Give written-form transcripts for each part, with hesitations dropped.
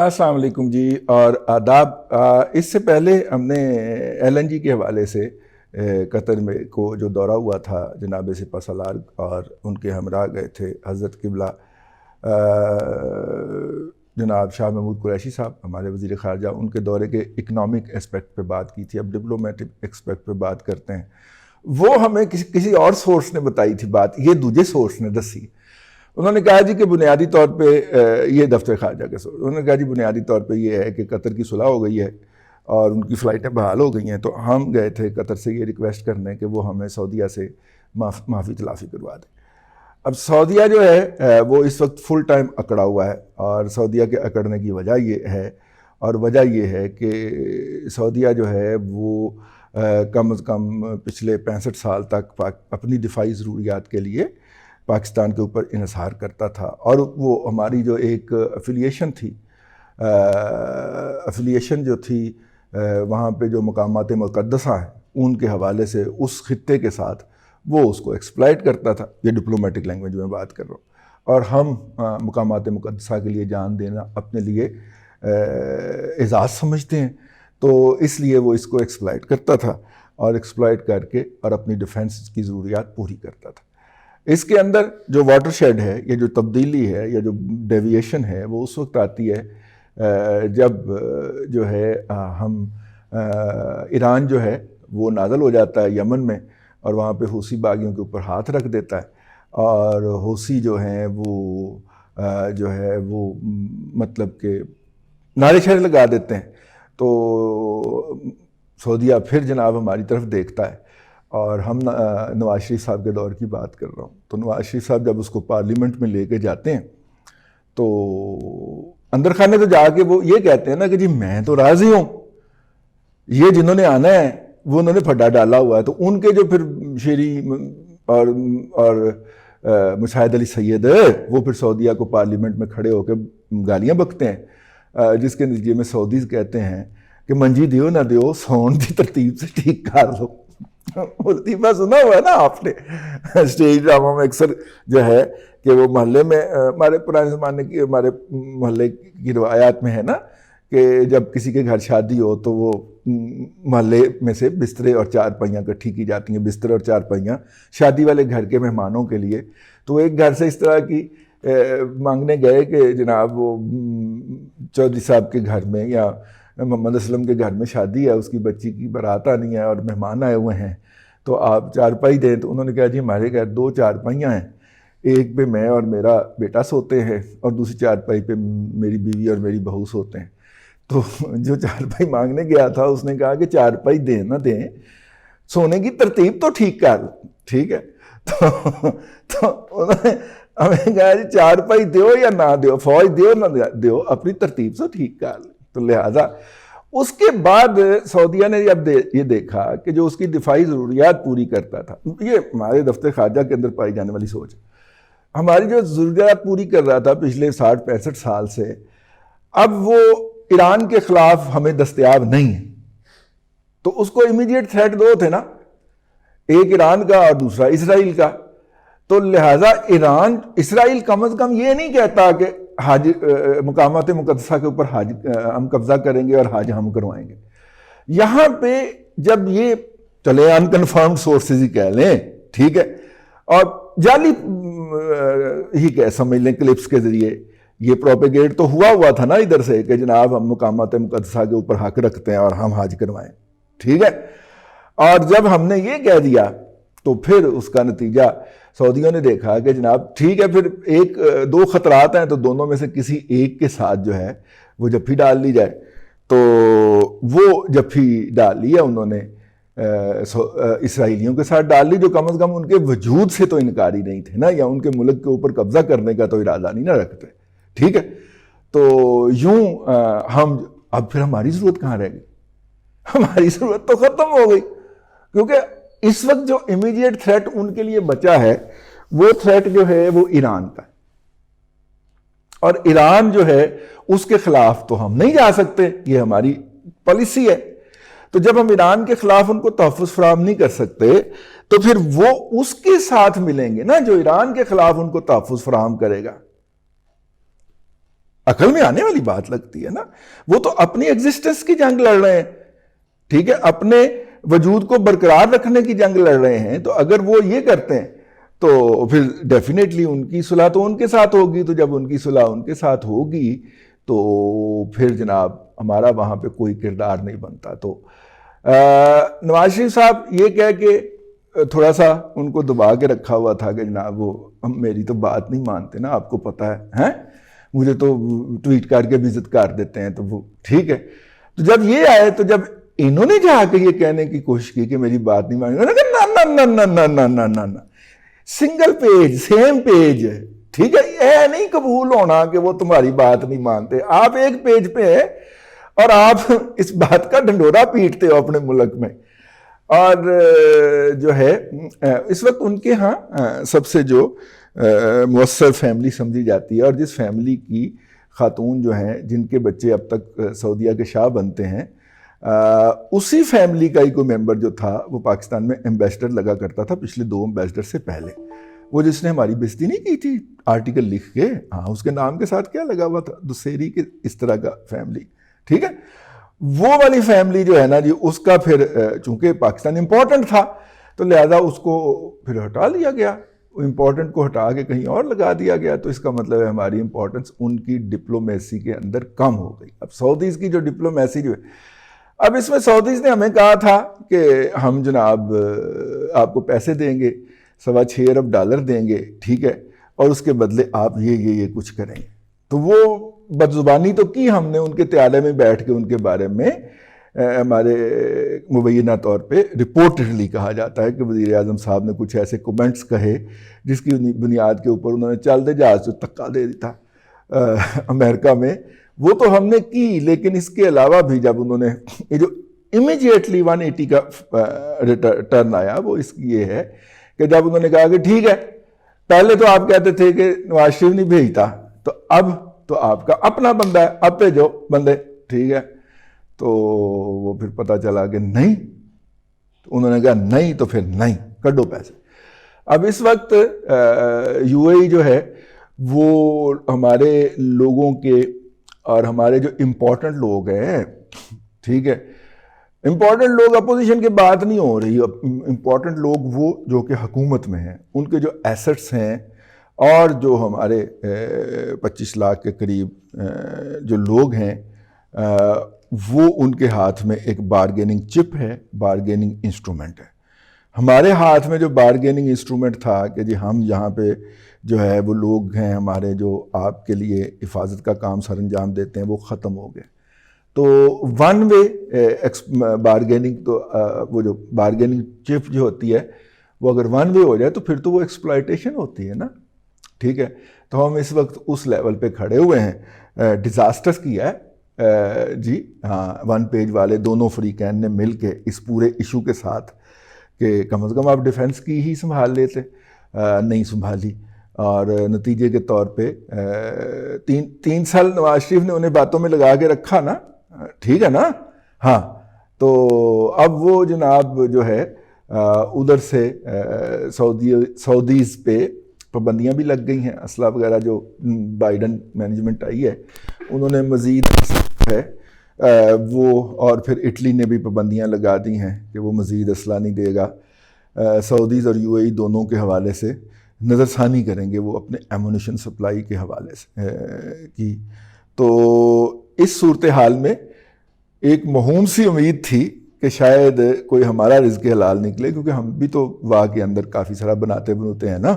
السلام علیکم جی اور آداب۔ اس سے پہلے ہم نے LNG کے حوالے سے قطر میں کو جو دورہ ہوا تھا جناب سپہ سالار اور ان کے ہمراہ گئے تھے حضرت قبلہ جناب شاہ محمود قریشی صاحب ہمارے وزیر خارجہ، ان کے دورے کے اکنامک اسپیکٹ پہ بات کی تھی۔ اب ڈپلومیٹک اسپیکٹ پہ بات کرتے ہیں۔ وہ ہمیں کسی اور سورس نے بتائی تھی بات، یہ دوسرے سورس نے دسی۔ انہوں نے کہا جی کہ بنیادی طور پہ یہ دفتر خارجہ کے سورس، انہوں نے کہا جی بنیادی طور پہ یہ ہے کہ قطر کی صلح ہو گئی ہے اور ان کی فلائٹیں بحال ہو گئی ہیں، تو ہم گئے تھے قطر سے یہ ریکویسٹ کرنے کہ وہ ہمیں سعودیہ سے معافی تلافی کروا دیں۔ اب سعودیہ جو ہے وہ اس وقت فل ٹائم اکڑا ہوا ہے، اور سعودیہ کے اکڑنے کی وجہ یہ ہے، اور وجہ یہ ہے کہ سعودیہ جو ہے وہ کم از کم پچھلے 65 سال تک اپنی دفاعی ضروریات کے لیے پاکستان کے اوپر انحصار کرتا تھا، اور وہ ہماری جو ایک افیلیشن تھی، افیلیشن جو تھی وہاں پہ جو مقامات مقدسہ ہیں ان کے حوالے سے اس خطے کے ساتھ وہ اس کو ایکسپلائٹ کرتا تھا۔ یہ ڈپلومیٹک لینگویج میں بات کر رہا ہوں، اور ہم مقامات مقدسہ کے لیے جان دینا اپنے لیے اعزاز سمجھتے ہیں، تو اس لیے وہ اس کو ایکسپلائٹ کرتا تھا، اور ایکسپلائٹ کر کے اور اپنی ڈیفنس کی ضروریات پوری کرتا تھا۔ اس کے اندر جو واٹر شیڈ ہے، یہ جو تبدیلی ہے یا جو ڈیویشن ہے، وہ اس وقت آتی ہے جب جو ہے ہم ایران جو ہے وہ نازل ہو جاتا ہے یمن میں، اور وہاں پہ حوثی باغیوں کے اوپر ہاتھ رکھ دیتا ہے، اور حوثی جو ہیں وہ مطلب کہ نعرے شعرے لگا دیتے ہیں، تو سعودیہ پھر جناب ہماری طرف دیکھتا ہے۔ اور ہم نواز شریف صاحب کے دور کی بات کر رہا ہوں، تو نواز شریف صاحب جب اس کو پارلیمنٹ میں لے کے جاتے ہیں تو اندر خانے تو جا کے وہ یہ کہتے ہیں نا کہ جی میں تو راضی ہوں، یہ جنہوں نے آنا ہے وہ انہوں نے پھڈا ڈالا ہوا ہے۔ تو ان کے جو پھر شیری اور مشاہد علی سید وہ پھر سعودیہ کو پارلیمنٹ میں کھڑے ہو کے گالیاں بکتے ہیں، جس کے نتیجے میں سعودیز کہتے ہیں کہ منجی دیو نہ دیو سون دی ترتیب سے ٹھیک کر لو۔ لطیفہ سنا ہوا ہے نا آپ نے اسٹیج ڈرامہ میں، اکثر جو ہے کہ وہ محلے میں ہمارے پرانے زمانے کی ہمارے محلے کی روایات میں ہے نا کہ جب کسی کے گھر شادی ہو تو وہ محلے میں سے بسترے اور چارپائیاں اکٹھی کی جاتی ہیں، بستر اور چارپائیاں شادی والے گھر کے مہمانوں کے لیے۔ تو ایک گھر سے اس طرح کی مانگنے گئے کہ جناب وہ چودھری صاحب کے گھر میں یا محمد اسلم کے گھر میں شادی ہے، اس کی بچی کی بارات آنی ہے اور مہمان آئے ہوئے ہیں، تو آپ چارپائی دیں۔ تو انہوں نے کہا جی ہمارے گھر 2 چارپائیاں ہیں، ایک پہ میں اور میرا بیٹا سوتے ہیں اور دوسری چارپائی پہ میری بیوی اور میری بہو سوتے ہیں۔ تو جو چارپائی مانگنے گیا تھا اس نے کہا کہ چارپائی دیں نہ دیں، سونے کی ترتیب تو ٹھیک کر، ٹھیک ہے۔ تو انہوں نے ہمیں کہا جی چارپائی دیو یا نہ دیو، فوج دیو نہ دیو، اپنی ترتیب سے ٹھیک کر۔ تو لہٰذا اس کے بعد سعودیہ نے اب یہ دیکھا کہ جو اس کی دفاعی ضروریات پوری کرتا تھا، یہ ہمارے دفتر خارجہ کے اندر پائی جانے والی سوچ، ہماری جو ضروریات پوری کر رہا تھا پچھلے 60-65 سال سے، اب وہ ایران کے خلاف ہمیں دستیاب نہیں ہے۔ تو اس کو امیڈیٹ تھریٹ 2 تھے نا، ایک ایران کا اور دوسرا اسرائیل کا۔ تو لہٰذا اسرائیل کم از کم یہ نہیں کہتا کہ حج مقامات مقدسہ کے اوپر حج ہم قبضہ کریں گے اور حج ہم کروائیں گے۔ یہاں پہ جب یہ چلے انکنفرمڈ سورسز ہی کہہ لیں، ٹھیک ہے، اور جعلی ہی کہہ سمجھ لیں کلپس کے ذریعے یہ پروپیگیٹ تو ہوا تھا نا ادھر سے کہ جناب ہم مقامات مقدسہ کے اوپر حق رکھتے ہیں اور ہم حج کروائیں، ٹھیک ہے۔ اور جب ہم نے یہ کہہ دیا تو پھر اس کا نتیجہ سعودیوں نے دیکھا کہ جناب ٹھیک ہے، پھر 2 خطرات ہیں تو دونوں میں سے کسی ایک کے ساتھ جو ہے وہ جپھی ڈال لی جائے۔ تو وہ جپھی ڈال لی ہے انہوں نے اسرائیلیوں کے ساتھ ڈال لی، جو کم از کم ان کے وجود سے تو انکاری نہیں تھے نا، یا ان کے ملک کے اوپر قبضہ کرنے کا تو ارادہ نہیں نہ رکھتے، ٹھیک ہے۔ تو یوں ہم اب پھر ہماری ضرورت کہاں رہ گئی؟ ہماری ضرورت تو ختم ہو گئی، کیونکہ اس وقت جو امیڈیٹ تھریٹ ان کے لیے بچا ہے وہ تھریٹ جو ہے وہ ایران کا ہے، اور ایران جو ہے اس کے خلاف تو ہم نہیں جا سکتے، یہ ہماری پالیسی ہے۔ تو جب ہم ایران کے خلاف ان کو تحفظ فراہم نہیں کر سکتے تو پھر وہ اس کے ساتھ ملیں گے نا جو ایران کے خلاف ان کو تحفظ فراہم کرے گا۔ عقل میں آنے والی بات لگتی ہے نا. وہ تو اپنی ایگزسٹنس کی جنگ لڑ رہے ہیں, ٹھیک ہے, اپنے وجود کو برقرار رکھنے کی جنگ لڑ رہے ہیں. تو اگر وہ یہ کرتے ہیں تو پھر ڈیفینیٹلی ان کی صلح تو ان کے ساتھ ہوگی. تو جب ان کی صلح ان کے ساتھ ہوگی تو پھر جناب ہمارا وہاں پہ کوئی کردار نہیں بنتا. تو نواز شریف صاحب یہ کہہ کے تھوڑا سا ان کو دبا کے رکھا ہوا تھا کہ جناب وہ میری تو بات نہیں مانتے نا, آپ کو پتہ ہے, مجھے تو ٹویٹ کر کے بھی عزت کر دیتے ہیں, تو وہ ٹھیک ہے. تو جب یہ آئے تو جب انہوں نے جا کے یہ کہنے کی کوشش کی کہ میری بات نہیں مانی, انہوں نے کہا نا, سنگل پیج سیم پیج ہے, ٹھیک ہے, یہ نہیں قبول ہونا کہ وہ تمہاری بات نہیں مانتے. آپ ایک پیج پہ ہے اور آپ اس بات کا ڈنڈورا پیٹتے ہو اپنے ملک میں. اور جو ہے اس وقت ان کے ہاں سب سے جو مؤثر فیملی سمجھی جاتی ہے, اور جس فیملی کی خاتون جو ہیں جن کے بچے اب تک سعودیہ کے شاہ بنتے ہیں, اسی فیملی کا ہی کوئی ممبر جو تھا وہ پاکستان میں ایمبیسڈر لگا کرتا تھا پچھلے 2 ایمبیسڈر سے پہلے. وہ جس نے ہماری بےزتی نہیں کی تھی آرٹیکل لکھ کے, ہاں اس کے نام کے ساتھ کیا لگا ہوا تھا, دسیری کے اس طرح کا فیملی, ٹھیک ہے. وہ والی فیملی جو ہے نا جی, اس کا پھر چونکہ پاکستان امپورٹنٹ تھا تو لہذا اس کو پھر ہٹا لیا گیا, امپورٹنٹ کو ہٹا کے کہیں اور لگا دیا گیا. تو اس کا مطلب ہے ہماری امپورٹنس ان کی ڈپلومیسی کے اندر کم ہو گئی. اب سعودیز کی جو ڈپلومیسی جو ہے, اب اس میں سعودیز نے ہمیں کہا تھا کہ ہم جناب آپ کو پیسے دیں گے, $6.25 ارب دیں گے, ٹھیک ہے, اور اس کے بدلے آپ یہ کچھ کریں گے. تو وہ بدزبانی تو کی ہم نے ان کے تیالے میں بیٹھ کے ان کے بارے میں. ہمارے مبینہ طور پہ رپورٹڈلی کہا جاتا ہے کہ وزیر اعظم صاحب نے کچھ ایسے کومنٹس کہے جس کی بنیاد کے اوپر انہوں نے چل دے جہاز سے دھکا دے دیتا امریکہ میں. وہ تو ہم نے کی, لیکن اس کے علاوہ بھی جب انہوں نے یہ جو امیجیٹلی 180 کا ٹرن آیا وہ اس کی یہ ہے کہ جب انہوں نے کہا کہ ٹھیک ہے, پہلے تو آپ کہتے تھے کہ نواز شریف نہیں بھیجتا, تو اب تو آپ کا اپنا بندہ ہے, اب بھیجو بندے, ٹھیک ہے. تو وہ پھر پتہ چلا کہ نہیں, تو انہوں نے کہا نہیں تو پھر نہیں, کڈو پیسے. اب اس وقت یو اے ای جو ہے وہ ہمارے لوگوں کے اور ہمارے جو امپورٹنٹ لوگ ہیں, ٹھیک ہے, امپورٹنٹ لوگ اپوزیشن کی بات نہیں ہو رہی, امپورٹنٹ لوگ وہ جو کہ حکومت میں ہیں, ان کے جو ایسٹس ہیں اور جو ہمارے 25 لاکھ کے قریب جو لوگ ہیں, وہ ان کے ہاتھ میں ایک بارگیننگ چپ ہے, بارگیننگ انسٹرومنٹ ہے. ہمارے ہاتھ میں جو بارگیننگ انسٹرومنٹ تھا کہ جی ہم یہاں پہ جو ہے وہ لوگ ہیں ہمارے جو آپ کے لیے حفاظت کا کام سر انجام دیتے ہیں, وہ ختم ہو گئے. تو ون وے بارگیننگ, تو وہ جو بارگیننگ چپ جو ہوتی ہے وہ اگر ون وے ہو جائے تو پھر تو وہ ایکسپلائٹیشن ہوتی ہے نا, ٹھیک ہے. تو ہم اس وقت اس لیول پہ کھڑے ہوئے ہیں. ڈیزاسٹرس کیا ہے جی, ہاں, 1 پیج والے دونوں فریقین نے مل کے اس پورے ایشو کے ساتھ کہ کم از کم آپ ڈیفنس کی ہی سنبھال لیتے, نہیں سنبھالی. اور نتیجے کے طور پہ 3 سال نواز شریف نے انہیں باتوں میں لگا کے رکھا نا, ٹھیک ہے نا, ہاں. تو اب وہ جناب جو ہے ادھر سے سعودیز پہ پابندیاں بھی لگ گئی ہیں, اسلحہ وغیرہ جو بائیڈن مینجمنٹ آئی ہے انہوں نے مزید ہے وہ, اور پھر اٹلی نے بھی پابندیاں لگا دی ہیں کہ وہ مزید اسلحہ نہیں دے گا. سعودیز اور یو اے ای دونوں کے حوالے سے نظر ثانی کریں گے وہ اپنے ایمونیشن سپلائی کے حوالے سے کی. تو اس صورتحال میں ایک موہوم سی امید تھی کہ شاید کوئی ہمارا رزق حلال نکلے, کیونکہ ہم بھی تو واہ کے اندر کافی سارا بناتے ہیں نا,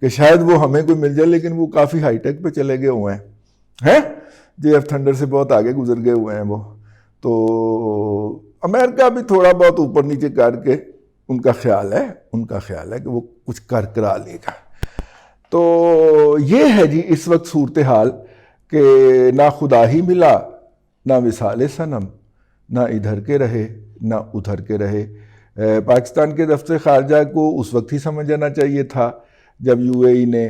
کہ شاید وہ ہمیں کوئی مل جائے, لیکن وہ کافی ہائی ٹیک پہ چلے گئے ہوئے ہیں, جے ایف تھنڈر سے بہت آگے گزر گئے ہوئے ہیں وہ. تو امریکہ بھی تھوڑا بہت اوپر نیچے کر کے ان کا خیال ہے کہ وہ کچھ کرا لے گا. تو یہ ہے جی اس وقت صورتحال کہ نہ خدا ہی ملا, نہ وصال صنم, نہ ادھر کے رہے نہ ادھر کے رہے. پاکستان کے دفتر خارجہ کو اس وقت ہی سمجھ جانا چاہیے تھا جب یو اے ای نے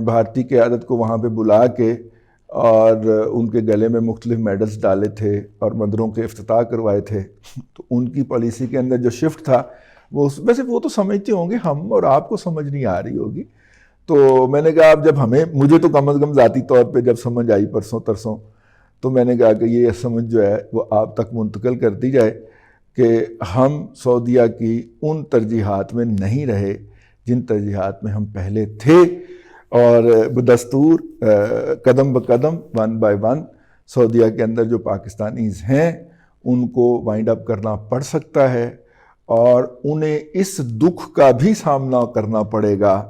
بھارتی قیادت کو وہاں پہ بلا کے اور ان کے گلے میں مختلف میڈلز ڈالے تھے اور مندروں کے افتتاح کروائے تھے. تو ان کی پالیسی کے اندر جو شفٹ تھا وہ ویسے وہ تو سمجھتے ہوں گے, ہم اور آپ کو سمجھ نہیں آ رہی ہوگی. تو میں نے کہا اب جب مجھے تو کم از کم ذاتی طور پہ جب سمجھ آئی پرسوں ترسوں، تو میں نے کہا کہ یہ سمجھ جو ہے وہ آپ تک منتقل کر دی جائے کہ ہم سعودیہ کی ان ترجیحات میں نہیں رہے جن ترجیحات میں ہم پہلے تھے، اور بدستور قدم بقدم ون بائی ون سعودیہ کے اندر جو پاکستانیز ہیں ان کو وائنڈ اپ کرنا پڑ سکتا ہے، اور انہیں اس دکھ کا بھی سامنا کرنا پڑے گا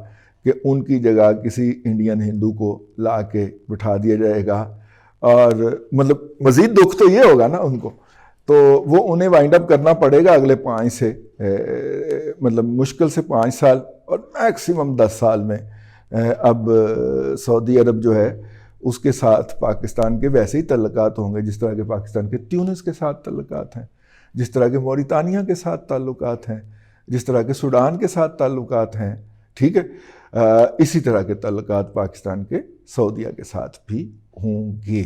کہ ان کی جگہ کسی انڈین ہندو کو لا کے بٹھا دیا جائے گا، اور مطلب مزید دکھ تو یہ ہوگا نا ان کو، تو وہ انہیں وائنڈ اپ کرنا پڑے گا اگلے 5 سے مطلب مشکل سے 5 سال اور میکسیمم 10 سال میں۔ اب سعودی عرب جو ہے اس کے ساتھ پاکستان کے ویسے ہی تعلقات ہوں گے جس طرح کے پاکستان کے تیونس کے ساتھ تعلقات ہیں، جس طرح کے موریتانیہ کے ساتھ تعلقات ہیں، جس طرح کے سوڈان کے ساتھ تعلقات ہیں، ٹھیک ہے، اسی طرح کے تعلقات پاکستان کے سعودیہ کے ساتھ بھی ہوں گے۔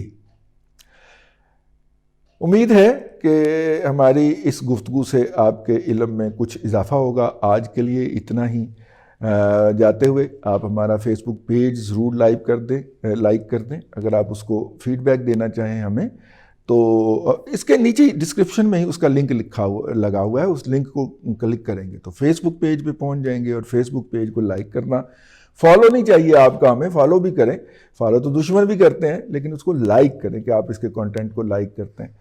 امید ہے کہ ہماری اس گفتگو سے آپ کے علم میں کچھ اضافہ ہوگا۔ آج کے لیے اتنا ہی۔ جاتے ہوئے آپ ہمارا فیس بک پیج ضرور لائک کر دیں اگر آپ اس کو فیڈ بیک دینا چاہیں ہمیں، تو اس کے نیچے ڈسکرپشن میں ہی اس کا لنک لگا ہوا ہے، اس لنک کو کلک کریں گے تو فیس بک پیج پہ پہنچ جائیں گے، اور فیس بک پیج کو لائک کرنا، فالو نہیں چاہیے آپ کا، ہمیں فالو بھی کریں، فالو تو دشمن بھی کرتے ہیں، لیکن اس کو لائک کریں کہ آپ اس کے کنٹینٹ کو لائک کرتے ہیں۔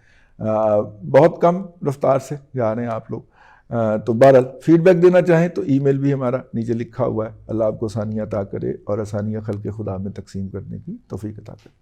بہت کم رفتار سے جا رہے ہیں آپ لوگ، تو بہرحال فیڈ بیک دینا چاہیں تو ای میل بھی ہمارا نیچے لکھا ہوا ہے۔ اللہ آپ کو آسانیاں عطا کرے اور آسانیاں خلق خدا میں تقسیم کرنے کی توفیق عطا کرے۔